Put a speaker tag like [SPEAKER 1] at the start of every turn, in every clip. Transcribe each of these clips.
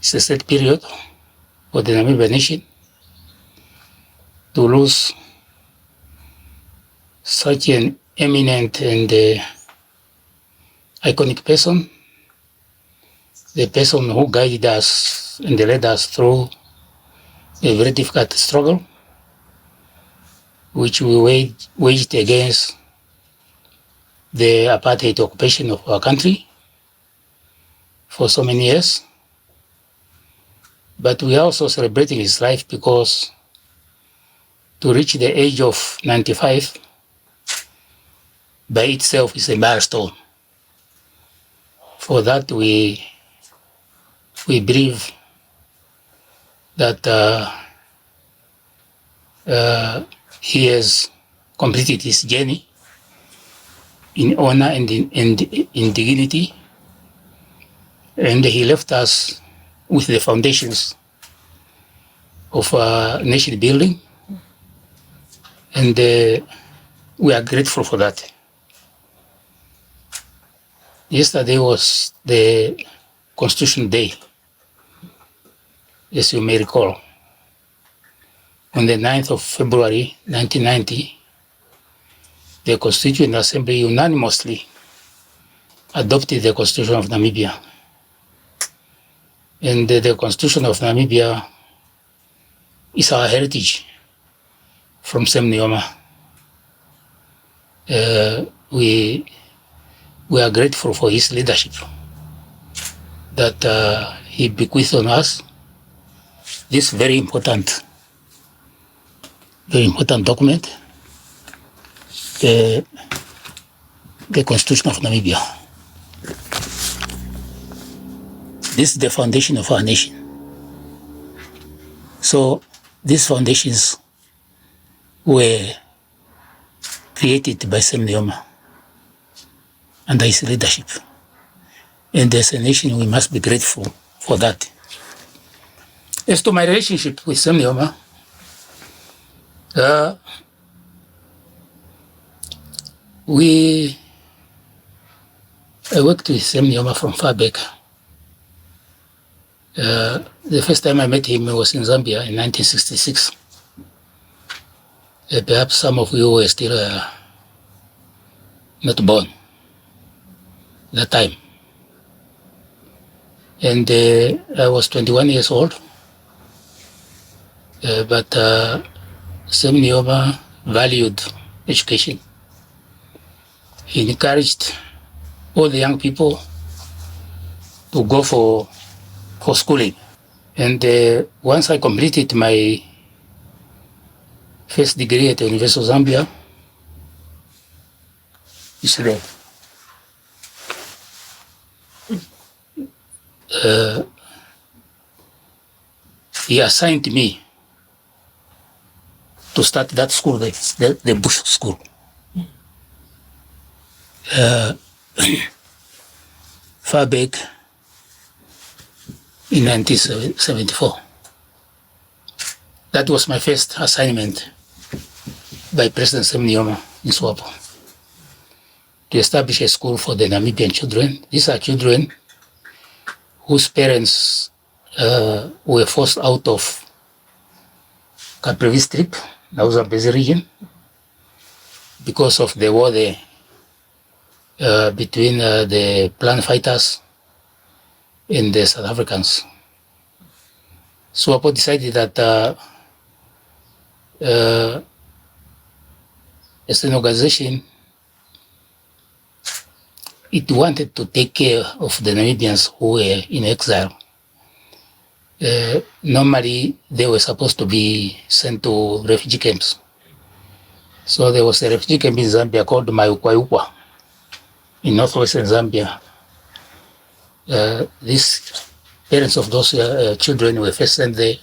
[SPEAKER 1] It's a sad period for the Namibian nation to lose such an eminent and iconic person, the person who guided us and led us through a very difficult struggle, which we waged against the apartheid occupation of our country for so many years. But we are also celebrating his life because to reach the age of 95 by itself is a milestone. For that, we believe that he has completed his journey in honor and in dignity, and he left us with the foundations of nation building, and we are grateful for that. Yesterday was the Constitution Day, as you may recall. On the 9th of February 1990, the Constituent Assembly unanimously adopted the Constitution of Namibia. And the Constitution of Namibia is our heritage from Sam Nujoma. We are grateful for his leadership, that he bequeathed on us this very important document, the Constitution of Namibia. This is the foundation of our nation. So these foundations were created by Sam Nujoma under his leadership. And as a nation, we must be grateful for that. As to my relationship with Sam Nujoma, I worked with Sam Nujoma from far back. The first time I met him was in Zambia in 1966. Perhaps some of you were still not born that time. And I was 21 years old. But Sam Nujoma valued education. He encouraged all the young people to go for schooling. And once I completed my first degree at the University of Zambia, he assigned me to start that school, the Bush School. Far back in 1974. That was my first assignment by President Sam Nujoma in SWAPO, to establish a school for the Namibian children. These are children whose parents were forced out of Caprivi Strip, now Zambezi region, because of the war there between the Plan Fighters and the South Africans. SWAPO decided that as an organization, it wanted to take care of the Namibians who were in exile. Normally, they were supposed to be sent to refugee camps. So there was a refugee camp in Zambia called Mayukwayukwa in northwestern Zambia. These parents of those children were first sent there.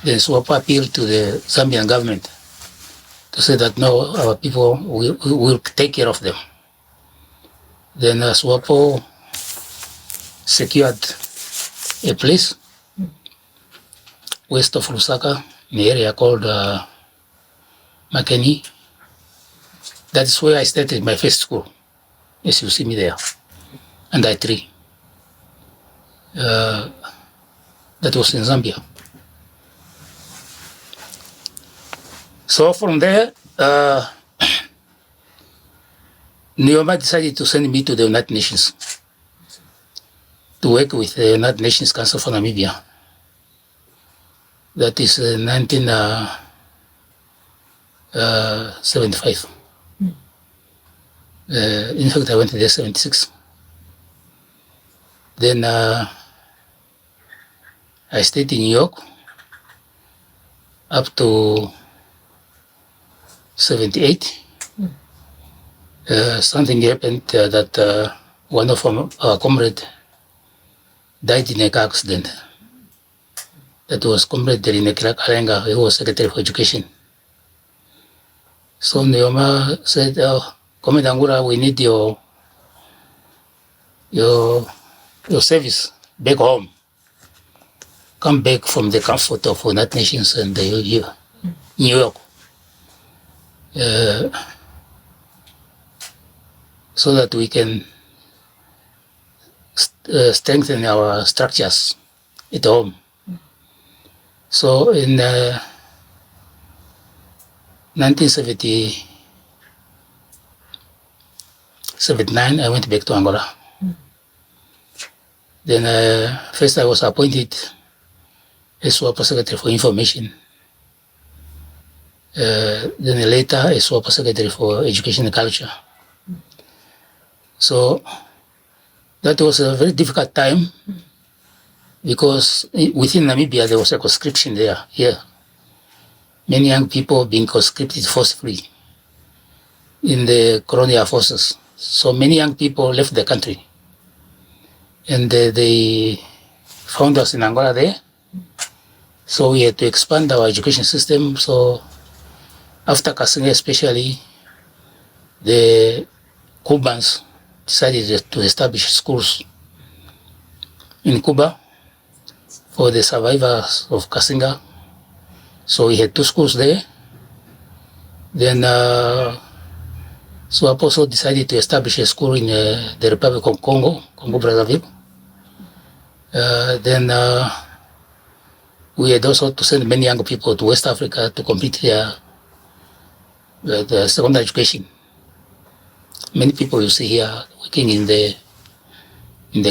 [SPEAKER 1] Then SWAPO appealed to the Zambian government to say that no, our people will take care of them. Then SWAPO secured a place west of Lusaka, in an area called Makeni. That is where I started my first school, as you see me there, under a tree. that was in Zambia. So from there, Nujoma decided to send me to the United Nations to work with the United Nations Council for Namibia. That is 1975. In fact, I went there 76. Then I stayed in New York up to 78. Something happened that one of our comrades died in a car accident. That was Comrade Kalenga, who was Secretary for Education. So Nujoma said, Comrade Angula, we need your service back home. Come back from the comfort of United Nations and New York. So that we can strengthen our structures at home. So in 1979, I went back to Angola. Then first I was appointed as SWAPO Secretary for Information. Then later as SWAPO Secretary for Education and Culture. So that was a very difficult time because within Namibia there was a conscription there. Many young people being conscripted forcibly in the colonial forces. So many young people left the country. And they found us in Angola there. So we had to expand our education system. So after Kasinga especially, the Cubans decided to establish schools in Cuba for the survivors of Kasinga. So we had 2 schools there. Then SWAPO also decided to establish a school in the Republic of Congo, Congo-Brazzaville. Then we had also to send many young people to West Africa to complete their secondary education. Many people you see here working in the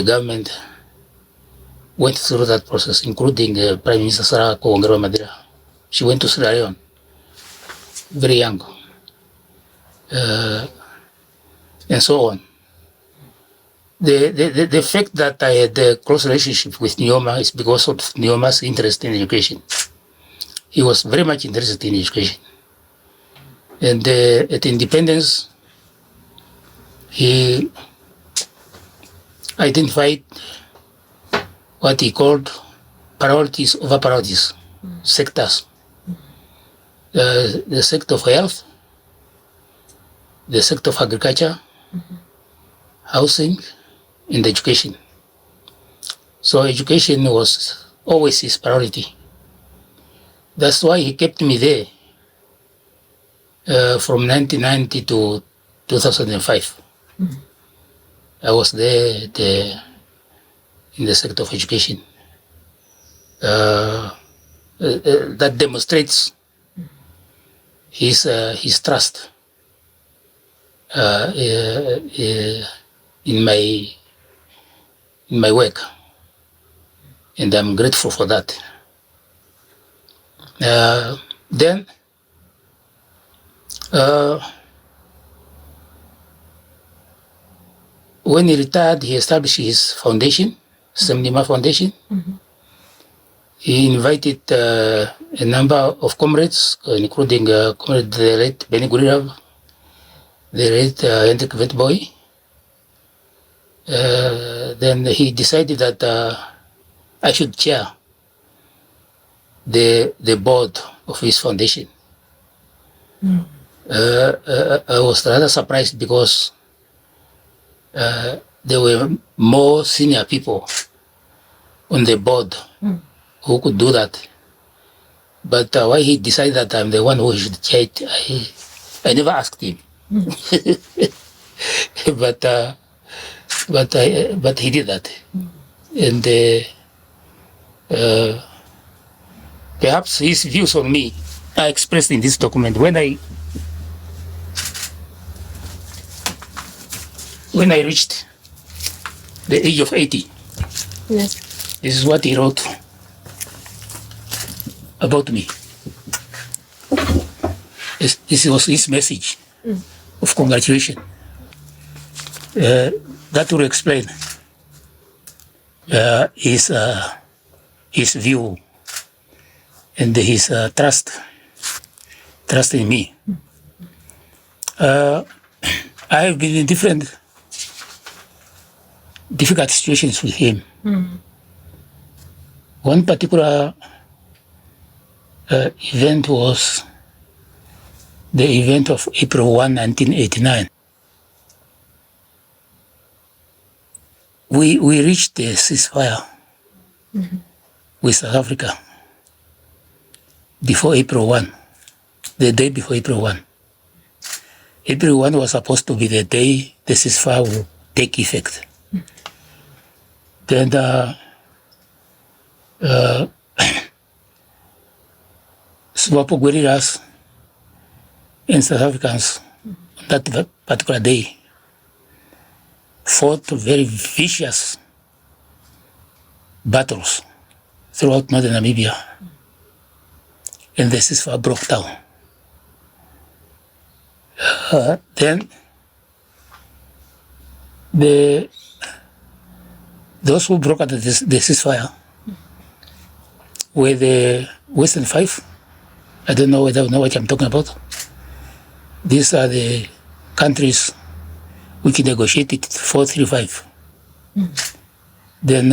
[SPEAKER 1] government went through that process, including Prime Minister Sarah Kongero Madira. She went to Sierra Leone, very young, and so on. The fact that I had a close relationship with Nujoma is because of Nujoma's interest in education. He was very much interested in education. And at independence, he identified what he called priorities over priorities, sectors. The sector of health, the sector of agriculture, housing, and education. So education was always his priority. That's why he kept me there from 1990 to 2005. I was there in the sector of education. That demonstrates his trust in my work, and I'm grateful for that. Then when he retired, he established his foundation, Sam Nujoma Foundation. He invited a number of comrades, including Comrade the late Benny Gurirav, the late Hendrik Witboy. Then he decided that I should chair the board of his foundation. I was rather surprised because there were more senior people on the board who could do that. But why he decided that I'm the one who should chair it, I never asked him. But he did that. And Perhaps his views on me are expressed in this document. When I reached the age of 80,
[SPEAKER 2] Yes.
[SPEAKER 1] this is what he wrote about me. This was his message of congratulation. That will explain his view and his trust in me. I have been in difficult situations with him. One particular event was the event of April 1, 1989. We reached the ceasefire with South Africa before April 1, the day before April 1. April 1 was supposed to be the day the ceasefire will take effect. Then SWAPO guerrillas and South Africans on that particular day fought very vicious battles throughout northern Namibia, and the ceasefire broke down. Then those who broke out the ceasefire were the Western Five. I don't know whether you know what I'm talking about. These are the countries which negotiated 435. Then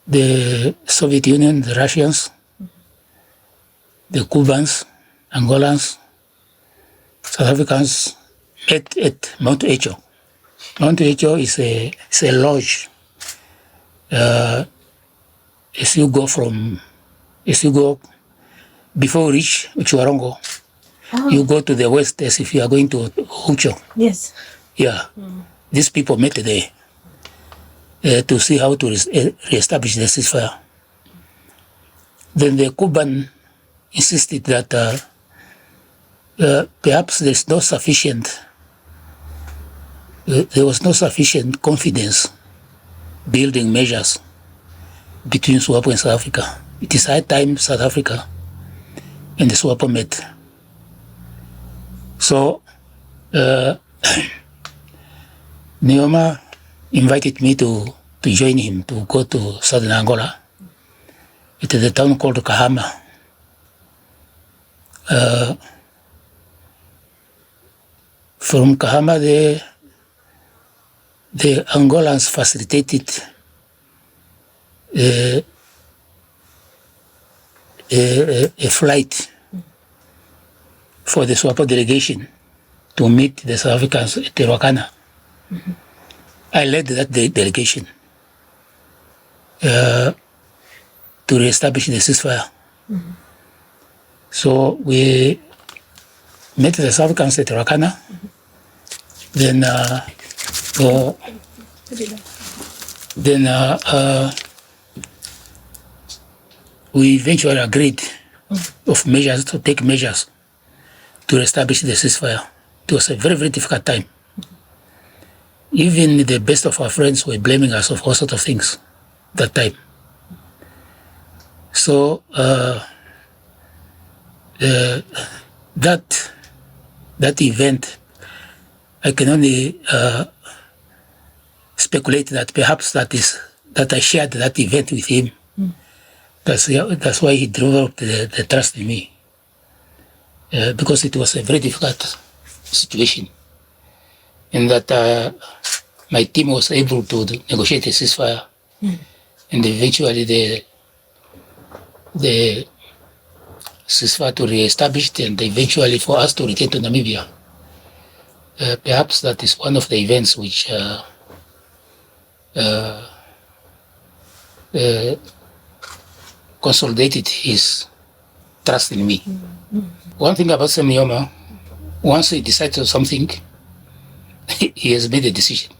[SPEAKER 1] the Soviet Union, the Russians, the Cubans, Angolans, South Africans met at Mount Echo. Mount Echo is a lodge. As you go before you reach Chuarongo, you go to the west as if you are going to Hucho.
[SPEAKER 2] Yes.
[SPEAKER 1] Yeah. These people met there to see how to reestablish the ceasefire. Then the Cuban insisted that perhaps there was no sufficient confidence building measures between SWAPO and South Africa. It is high time South Africa and the SWAPO met. So Nujoma invited me to join him to go to southern Angola. It is a town called Kahama. From Kahama, the Angolans facilitated a flight for the SWAPO delegation to meet the South Africans at Ruacana. I led that delegation to reestablish the ceasefire. So we met the South Africans at Ruacana. Then we eventually agreed of measures to take measures to establish the ceasefire. It was a very, very difficult time. Even the best of our friends were blaming us of all sorts of things that time. So that event, I can only speculate that perhaps that I shared that event with him. That's why he developed the trust in me, because it was a very difficult situation, and that my team was able to negotiate a ceasefire, and eventually the ceasefire to re-establish it, and eventually for us to return to Namibia. Perhaps that is one of the events which consolidated his trust in me. One thing about Sam Nujoma, once he decides on something, he has made a decision.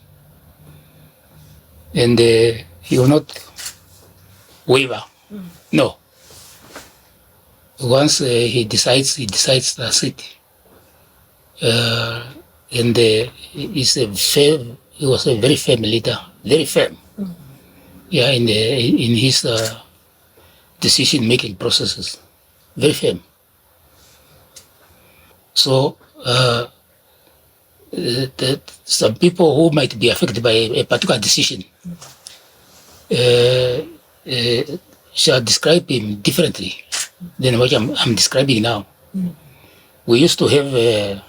[SPEAKER 1] And he will not waiver. No. Once he decides that's it. And he was a very firm leader, very firm. Yeah, in his decision-making processes, very firm. So some people who might be affected by a particular decision shall describe him differently than what I'm describing now. We used to have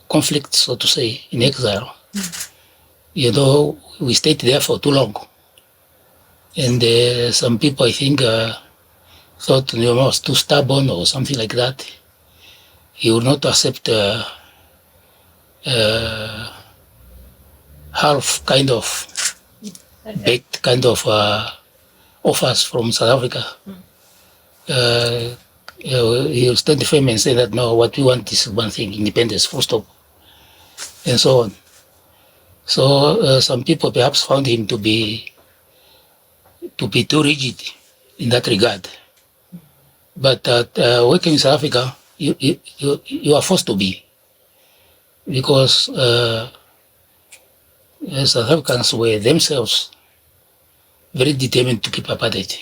[SPEAKER 1] conflict, so to say, in exile. You know, we stayed there for too long. And some people, I think, thought Nujoma was too stubborn or something like that. He would not accept half kind of baked kind of offers from South Africa. He will stand firm and say that no, what we want is one thing, independence, full stop, and so on. So some people perhaps found him to be too rigid in that regard. But working in South Africa, you are forced to be, because South Africans were themselves very determined to keep apartheid.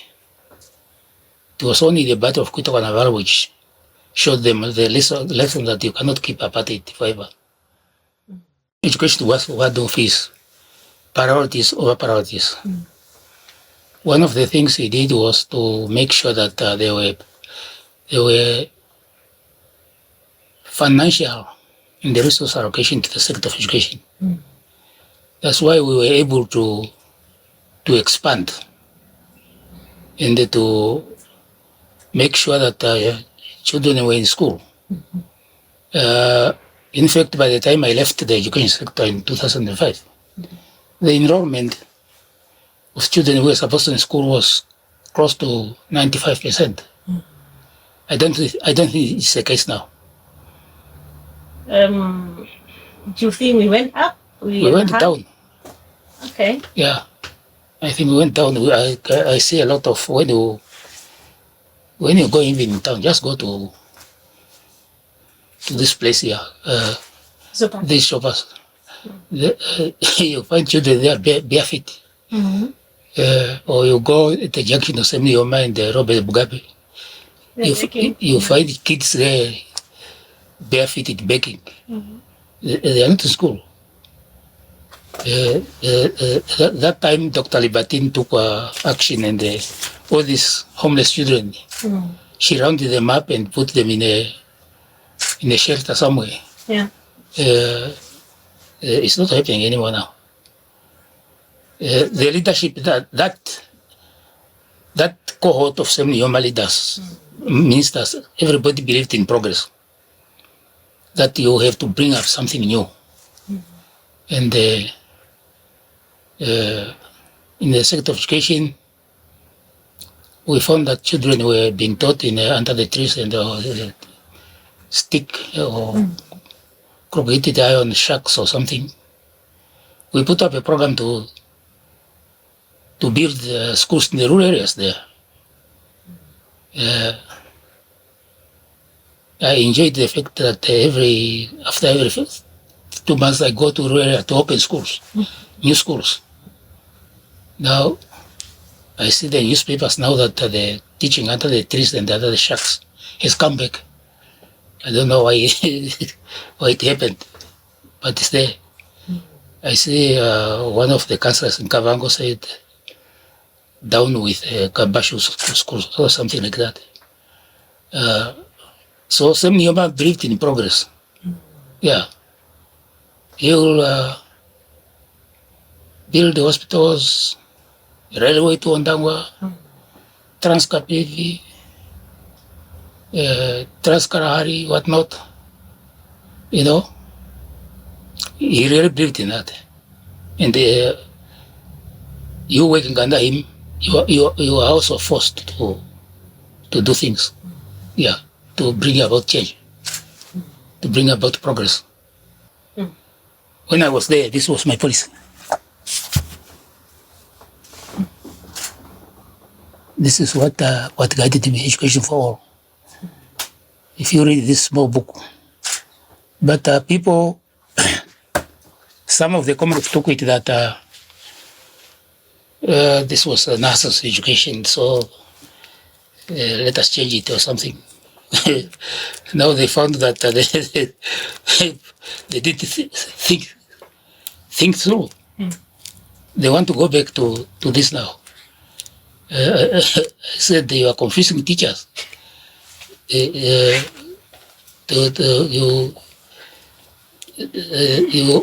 [SPEAKER 1] It was only the Battle of Kutokanaval which showed them the lesson that you cannot keep apartheid forever. Education was one of his priorities over priorities. One of the things he did was to make sure that there were financial and the resource allocation to the sector of education. That's why we were able to expand and to make sure that children were in school. In fact, by the time I left the education sector in 2005, the enrollment of children who were supposed to be in school was close to 95%. I don't think it's the case now.
[SPEAKER 2] Do you think we went up?
[SPEAKER 1] We went down.
[SPEAKER 2] Okay.
[SPEAKER 1] Yeah, I think we went down. I see a lot of when you go even in town, just go to this place here. These shoppers, you find children there bare feet. Or you go at the junction of Sam Nujoma and Robert Mugabe. You find kids there barefooted begging. They are not in school. That time, Dr. Libatin took action, and all these homeless children, she rounded them up and put them in a shelter somewhere.
[SPEAKER 2] Yeah.
[SPEAKER 1] It's not happening anymore now. The leadership that cohort of Sam Nujoma leaders, ministers, everybody believed in progress. That you have to bring up something new. And in the sector of education, we found that children were being taught under the trees and stick or corrugated iron shacks or something. We put up a program to build schools in the rural areas there. I enjoyed the fact that after every 2 months I go to rural area to open schools, new schools. Now I see the newspapers now that the teaching under the trees and under the shacks has come back. I don't know why why it happened, but it's there. I see one of the councillors in Kavango said, down with Kabashu schools or something like that. So Sam Nujoma believed in progress. Yeah. He will build hospitals, railway to Ondangwa, Transcapivi, Transkarahari, whatnot. You know, he really believed in that. And you working under him, you are also forced to do things. Yeah, to bring about change, to bring about progress. When I was there, this was my policy. This is what guided me, Education for All. If you read this small book. But people, some of the comrades took it that this was Nahas's education, so let us change it or something. Now they found that they did think through. They want to go back to this now. I said you are confusing teachers. You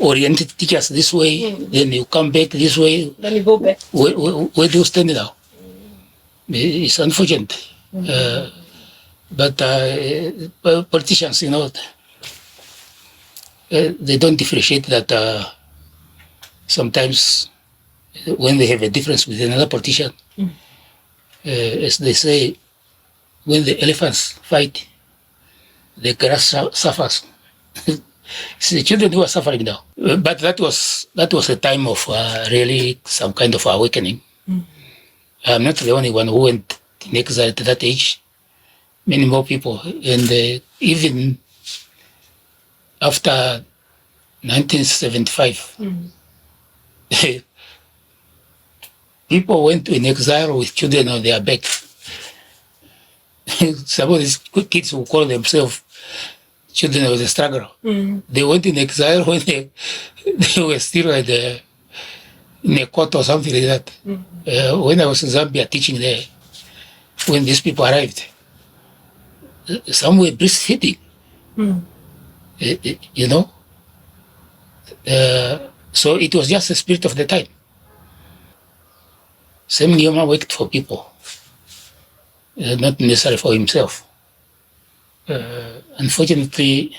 [SPEAKER 1] oriented teachers this way, then you come back this way.
[SPEAKER 2] Then you go back.
[SPEAKER 1] Where do you stand now? It's unfortunate. But politicians, they don't differentiate that sometimes when they have a difference with another politician, as they say, when the elephants fight, the grass suffers. It's the children who are suffering now. But that was a time of really some kind of awakening. I'm not the only one who went in exile at that age. Many more people. And even after 1975, people went in exile with children on their back. Some of these kids who call themselves children of the struggle, they went in exile when they were still in a court or something like that. When I was in Zambia teaching there, when these people arrived, some were breastfeeding, so it was just the spirit of the time. Sam Nujoma worked for people, not necessarily for himself. Unfortunately,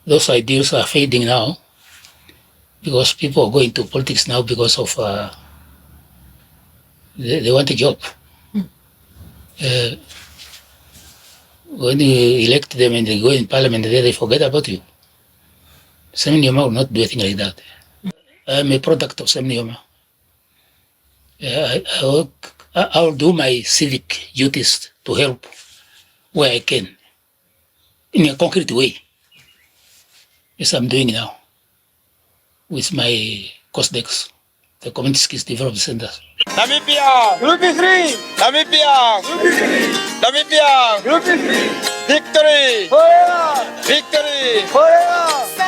[SPEAKER 1] those ideals are fading now because people are going to politics now because of they want a job. When you elect them and they go in parliament, they forget about you. Sam Nujoma will not do anything like that. I'm a product of Sam Nujoma. I'll do my civic duties to help where I can, in a concrete way, as I'm doing now with my COSDEX, the Community Skills Development Centers.
[SPEAKER 3] Namibia, Group 3! Namibia, Group 3! Namibia, Group 3! Victory! Victory!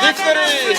[SPEAKER 3] Victory!